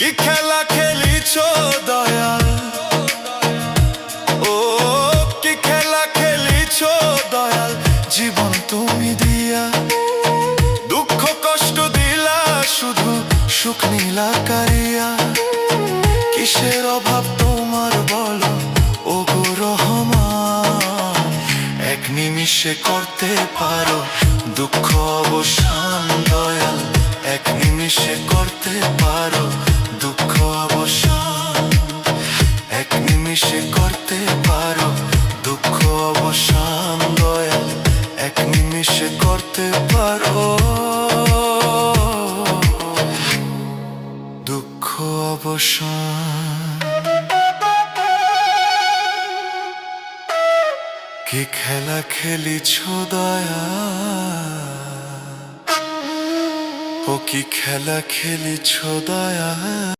কি খেলা খেলিছ দয়াল, ও কি খেলা খেলিছ দয়াল, জীবন তুমি দিয়া দুঃখ কষ্ট দিলা, শুধু সুখ নীলা কারিয়া। কিসের অভাব তোমার বলো ও গো রহমান, এক নিমিষে করতে পারো দুঃখ অবসান দয়াল, এক নিমিষে করতে পারো দুঃখ অবসান, এক নিমিষে করতে পারো দুঃখ অবসান দয়াল, এক নিমিষে করতে পারো দুঃখ অবসান। কি খেলা খেলিছ দয়াল, ও কি খেলা খেলিছ দয়াল।